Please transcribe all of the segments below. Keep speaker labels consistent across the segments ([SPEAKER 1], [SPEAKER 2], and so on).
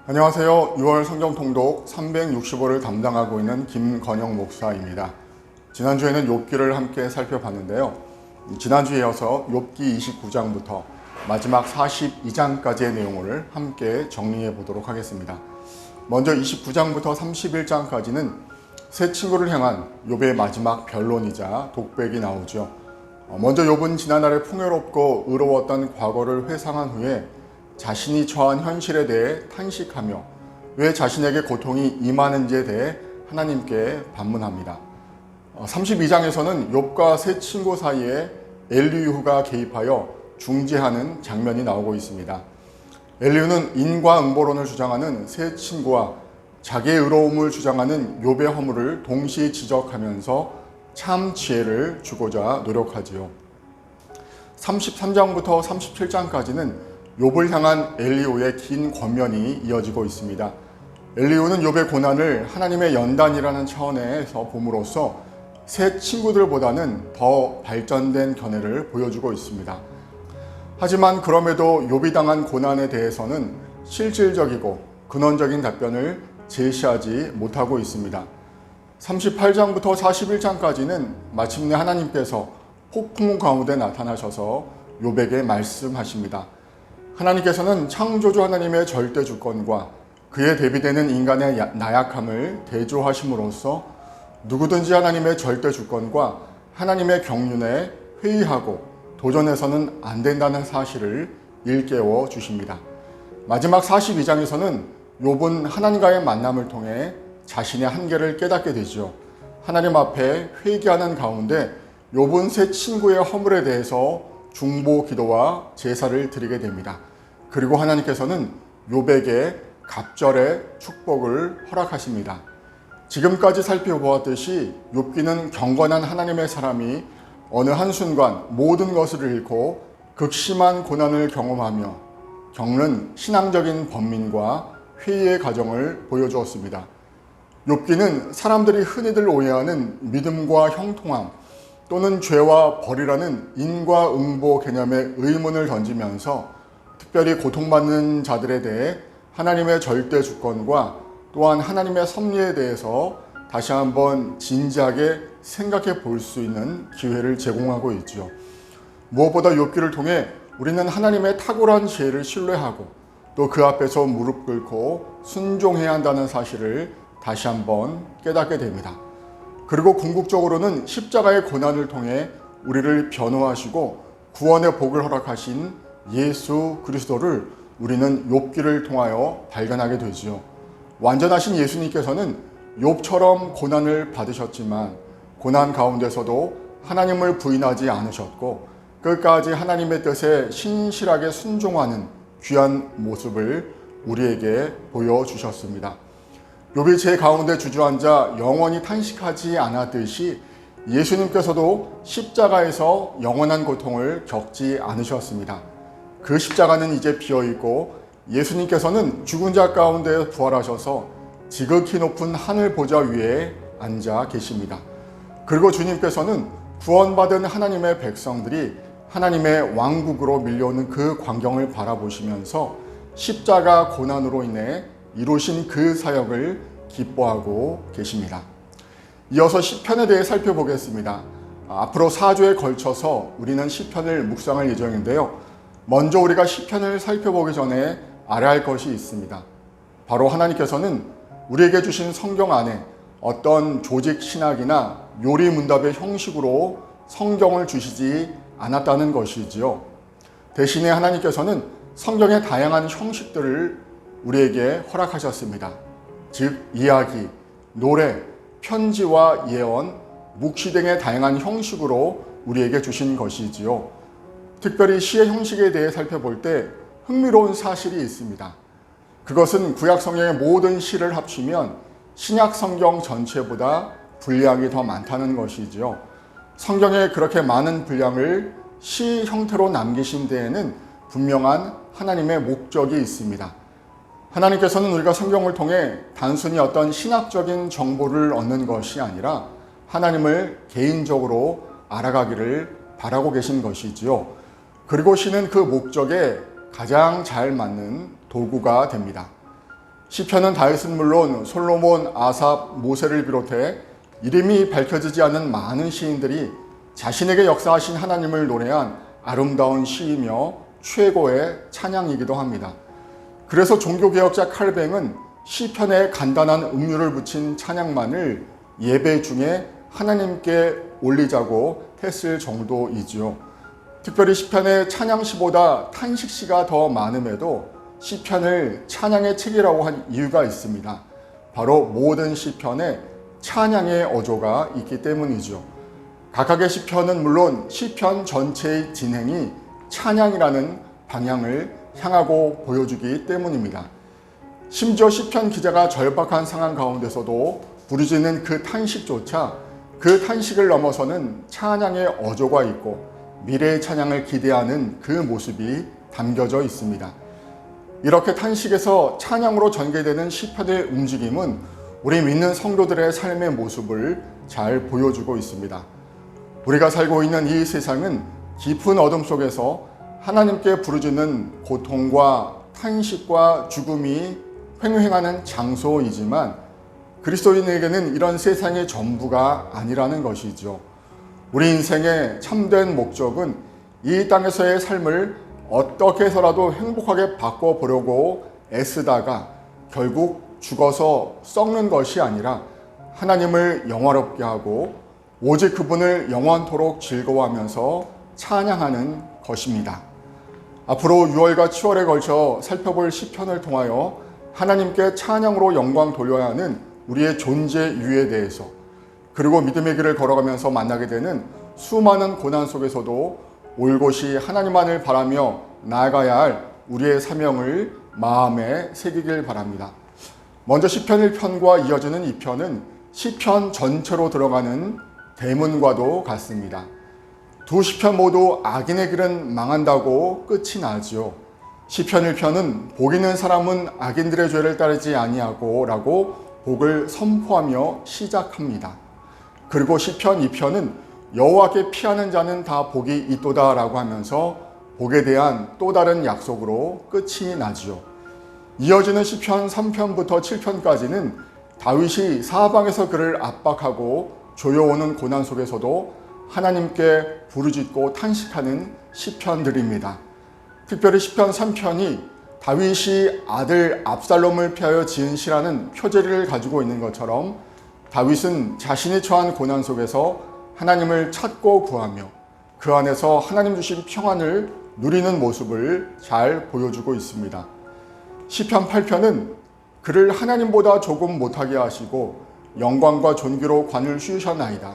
[SPEAKER 1] 안녕하세요. 6월 성경 통독 365를 담당하고 있는 김건영 목사입니다. 지난주에는 욥기를 함께 살펴봤는데요. 지난주에 이어서 욥기 29장부터 마지막 42장까지의 내용을 함께 정리해 보도록 하겠습니다. 먼저 29장부터 31장까지는 새 친구를 향한 욥의 마지막 변론이자 독백이 나오죠. 먼저 욥은 지난날에 풍요롭고 의로웠던 과거를 회상한 후에 자신이 처한 현실에 대해 탄식하며 왜 자신에게 고통이 임하는지에 대해 하나님께 반문합니다. 32장에서는 욥과 새 친구 사이에 엘리후가 개입하여 중재하는 장면이 나오고 있습니다. 엘리후는 인과응보론을 주장하는 새 친구와 자기의 의로움을 주장하는 욥의 허물을 동시에 지적하면서 참 지혜를 주고자 노력하지요. 33장부터 37장까지는 욥을 향한 엘리후의 긴 권면이 이어지고 있습니다. 엘리후는 욥의 고난을 하나님의 연단이라는 차원에서 봄으로써 새 친구들보다는 더 발전된 견해를 보여주고 있습니다. 하지만 그럼에도 욥이 당한 고난에 대해서는 실질적이고 근원적인 답변을 제시하지 못하고 있습니다. 38장부터 41장까지는 마침내 하나님께서 폭풍 가운데 나타나셔서 욥에게 말씀하십니다. 하나님께서는 창조주 하나님의 절대 주권과 그에 대비되는 인간의 나약함을 대조하심으로써 누구든지 하나님의 절대 주권과 하나님의 경륜에 회의하고 도전해서는 안 된다는 사실을 일깨워 주십니다. 마지막 42장에서는 욥은 하나님과의 만남을 통해 자신의 한계를 깨닫게 되죠. 하나님 앞에 회개하는 가운데 욥은 새 친구의 허물에 대해서 중보 기도와 제사를 드리게 됩니다. 그리고 하나님께서는 욥에게 갑절의 축복을 허락하십니다. 지금까지 살펴보았듯이 욥기는 경건한 하나님의 사람이 어느 한순간 모든 것을 잃고 극심한 고난을 경험하며 겪는 신앙적인 번민과 회의의 과정을 보여주었습니다. 욥기는 사람들이 흔히들 오해하는 믿음과 형통함 또는 죄와 벌이라는 인과응보 개념의 의문을 던지면서 특별히 고통받는 자들에 대해 하나님의 절대 주권과 또한 하나님의 섭리에 대해서 다시 한번 진지하게 생각해 볼 수 있는 기회를 제공하고 있죠. 무엇보다 욥기를 통해 우리는 하나님의 탁월한 지혜를 신뢰하고 또 그 앞에서 무릎 꿇고 순종해야 한다는 사실을 다시 한번 깨닫게 됩니다. 그리고 궁극적으로는 십자가의 고난을 통해 우리를 변호하시고 구원의 복을 허락하신 예수 그리스도를 우리는 욥기를 통하여 발견하게 되지요. 완전하신 예수님께서는 욥처럼 고난을 받으셨지만 고난 가운데서도 하나님을 부인하지 않으셨고 끝까지 하나님의 뜻에 신실하게 순종하는 귀한 모습을 우리에게 보여주셨습니다. 욥이 제 가운데 주저앉아 영원히 탄식하지 않았듯이 예수님께서도 십자가에서 영원한 고통을 겪지 않으셨습니다. 그 십자가는 이제 비어있고 예수님께서는 죽은 자 가운데 부활하셔서 지극히 높은 하늘 보좌 위에 앉아 계십니다. 그리고 주님께서는 구원받은 하나님의 백성들이 하나님의 왕국으로 밀려오는 그 광경을 바라보시면서 십자가 고난으로 인해 이루신 그 사역을 기뻐하고 계십니다. 이어서 시편에 대해 살펴보겠습니다. 앞으로 4주에 걸쳐서 우리는 시편을 묵상할 예정인데요. 먼저 우리가 시편을 살펴보기 전에 알아야 할 것이 있습니다. 바로 하나님께서는 우리에게 주신 성경 안에 어떤 조직 신학이나 요리 문답의 형식으로 성경을 주시지 않았다는 것이지요. 대신에 하나님께서는 성경의 다양한 형식들을 우리에게 허락하셨습니다. 즉 이야기, 노래, 편지와 예언, 묵시 등의 다양한 형식으로 우리에게 주신 것이지요. 특별히 시의 형식에 대해 살펴볼 때 흥미로운 사실이 있습니다. 그것은 구약 성경의 모든 시를 합치면 신약 성경 전체보다 분량이 더 많다는 것이지요. 성경에 그렇게 많은 분량을 시 형태로 남기신 데에는 분명한 하나님의 목적이 있습니다. 하나님께서는 우리가 성경을 통해 단순히 어떤 신학적인 정보를 얻는 것이 아니라 하나님을 개인적으로 알아가기를 바라고 계신 것이지요. 그리고 시는 그 목적에 가장 잘 맞는 도구가 됩니다. 시편은 다윗은 물론 솔로몬, 아삽, 모세를 비롯해 이름이 밝혀지지 않는 많은 시인들이 자신에게 역사하신 하나님을 노래한 아름다운 시이며 최고의 찬양이기도 합니다. 그래서 종교개혁자 칼뱅은 시편에 간단한 음료를 붙인 찬양만을 예배 중에 하나님께 올리자고 했을 정도이지요. 특별히 시편의 찬양시보다 탄식시가 더 많음에도 시편을 찬양의 책이라고 한 이유가 있습니다. 바로 모든 시편에 찬양의 어조가 있기 때문이죠. 각각의 시편은 물론 시편 전체의 진행이 찬양이라는 방향을 향하고 보여주기 때문입니다. 심지어 시편 기자가 절박한 상황 가운데서도 부르짖는 그 탄식조차 그 탄식을 넘어서는 찬양의 어조가 있고 미래의 찬양을 기대하는 그 모습이 담겨져 있습니다. 이렇게 탄식에서 찬양으로 전개되는 시편의 움직임은 우리 믿는 성도들의 삶의 모습을 잘 보여주고 있습니다. 우리가 살고 있는 이 세상은 깊은 어둠 속에서 하나님께 부르짖는 고통과 탄식과 죽음이 횡행하는 장소이지만 그리스도인에게는 이런 세상의 전부가 아니라는 것이죠. 우리 인생의 참된 목적은 이 땅에서의 삶을 어떻게 해서라도 행복하게 바꿔보려고 애쓰다가 결국 죽어서 썩는 것이 아니라 하나님을 영화롭게 하고 오직 그분을 영원토록 즐거워하면서 찬양하는 것입니다. 앞으로 6월과 7월에 걸쳐 살펴볼 시편을 통하여 하나님께 찬양으로 영광 돌려야 하는 우리의 존재 이유에 대해서 그리고 믿음의 길을 걸어가면서 만나게 되는 수많은 고난 속에서도 올곧이 하나님만을 바라며 나아가야 할 우리의 사명을 마음에 새기길 바랍니다. 먼저 시편 1편과 이어지는 2편은 시편 전체로 들어가는 대문과도 같습니다. 두 시편 모두 악인의 길은 망한다고 끝이 나지요. 시편 1편은 복 있는 사람은 악인들의 죄를 따르지 아니하고 라고 복을 선포하며 시작합니다. 그리고 시편 2편은 여호와께 피하는 자는 다 복이 있도다 라고 하면서 복에 대한 또 다른 약속으로 끝이 나지요. 이어지는 시편 3편부터 7편까지는 다윗이 사방에서 그를 압박하고 조여오는 고난 속에서도 하나님께 부르짖고 탄식하는 시편들입니다. 특별히 시편 3편이 다윗이 아들 압살롬을 피하여 지은 시라는 표제를 가지고 있는 것처럼 다윗은 자신이 처한 고난 속에서 하나님을 찾고 구하며 그 안에서 하나님 주신 평안을 누리는 모습을 잘 보여주고 있습니다. 시편 8편은 그를 하나님보다 조금 못하게 하시고 영광과 존귀로 관을 씌우셨나이다.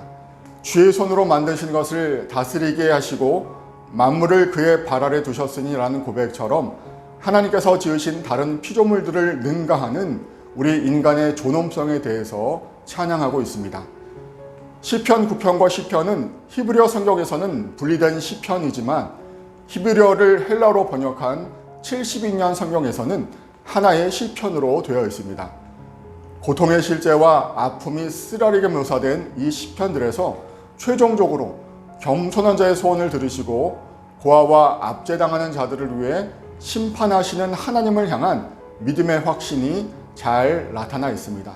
[SPEAKER 1] 주의 손으로 만드신 것을 다스리게 하시고 만물을 그의 발 아래 두셨으니 라는 고백처럼 하나님께서 지으신 다른 피조물들을 능가하는 우리 인간의 존엄성에 대해서 찬양하고 있습니다. 시편 9편과 시편은 히브리어 성경에서는 분리된 시편이지만 히브리어를 헬라어로 번역한 72년 성경에서는 하나의 시편으로 되어 있습니다. 고통의 실제와 아픔이 쓰라리게 묘사된 이 시편들에서 최종적으로 겸손한 자의 소원을 들으시고 고아와 압제당하는 자들을 위해 심판하시는 하나님을 향한 믿음의 확신이 잘 나타나 있습니다.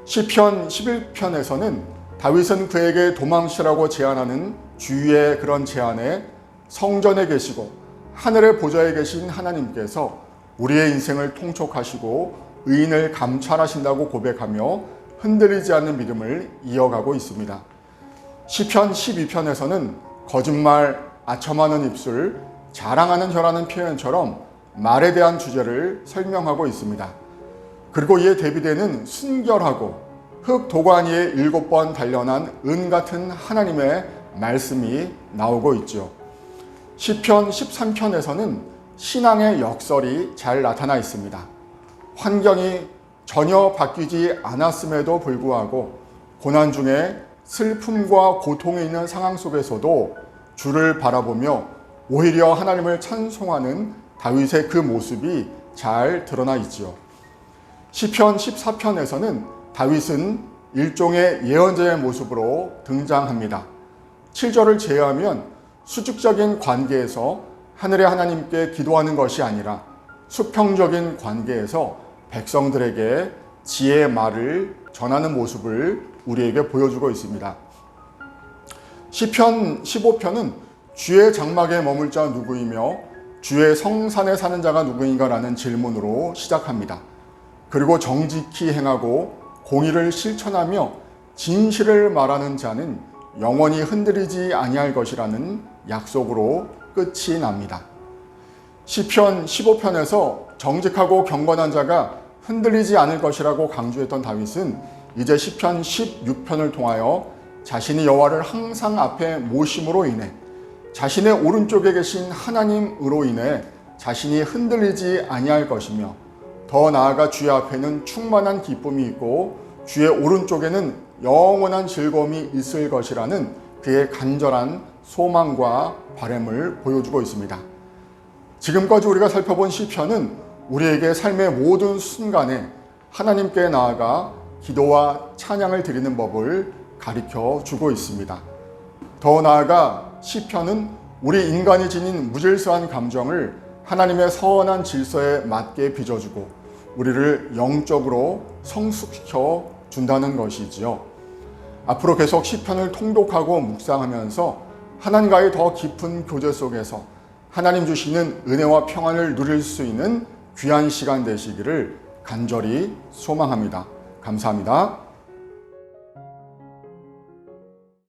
[SPEAKER 1] 시편 11편에서는 다윗은 그에게 도망치라고 제안하는 주위의 그런 제안에 성전에 계시고 하늘의 보좌에 계신 하나님께서 우리의 인생을 통촉하시고 의인을 감찰하신다고 고백하며 흔들리지 않는 믿음을 이어가고 있습니다. 시편 12편에서는 거짓말, 아첨하는 입술, 자랑하는 혀라는 표현처럼 말에 대한 주제를 설명하고 있습니다. 그리고 이에 대비되는 순결하고 흙 도관 위에 7번 단련한 은 같은 하나님의 말씀이 나오고 있죠. 시편 13편에서는 신앙의 역설이 잘 나타나 있습니다. 환경이 전혀 바뀌지 않았음에도 불구하고 고난 중에 슬픔과 고통이 있는 상황 속에서도 주를 바라보며 오히려 하나님을 찬송하는 다윗의 그 모습이 잘 드러나 있지요. 시편 14편에서는 다윗은 일종의 예언자의 모습으로 등장합니다. 7절을 제외하면 수직적인 관계에서 하늘의 하나님께 기도하는 것이 아니라 수평적인 관계에서 백성들에게 지혜의 말을 전하는 모습을 우리에게 보여주고 있습니다. 시편 15편은 주의 장막에 머물 자 누구이며 주의 성산에 사는 자가 누구인가 라는 질문으로 시작합니다. 그리고 정직히 행하고 공의를 실천하며 진실을 말하는 자는 영원히 흔들리지 아니할 것이라는 약속으로 끝이 납니다. 시편 15편에서 정직하고 경건한 자가 흔들리지 않을 것이라고 강조했던 다윗은 이제 시편 16편을 통하여 자신이 여호와를 항상 앞에 모심으로 인해 자신의 오른쪽에 계신 하나님으로 인해 자신이 흔들리지 아니할 것이며 더 나아가 주의 앞에는 충만한 기쁨이 있고 주의 오른쪽에는 영원한 즐거움이 있을 것이라는 그의 간절한 소망과 바람을 보여주고 있습니다. 지금까지 우리가 살펴본 시편은 우리에게 삶의 모든 순간에 하나님께 나아가 기도와 찬양을 드리는 법을 가르쳐 주고 있습니다. 더 나아가 시편은 우리 인간이 지닌 무질서한 감정을 하나님의 선한 질서에 맞게 빚어주고 우리를 영적으로 성숙시켜 준다는 것이지요. 앞으로 계속 시편을 통독하고 묵상하면서 하나님과의 더 깊은 교제 속에서 하나님 주시는 은혜와 평안을 누릴 수 있는 귀한 시간 되시기를 간절히 소망합니다. 감사합니다.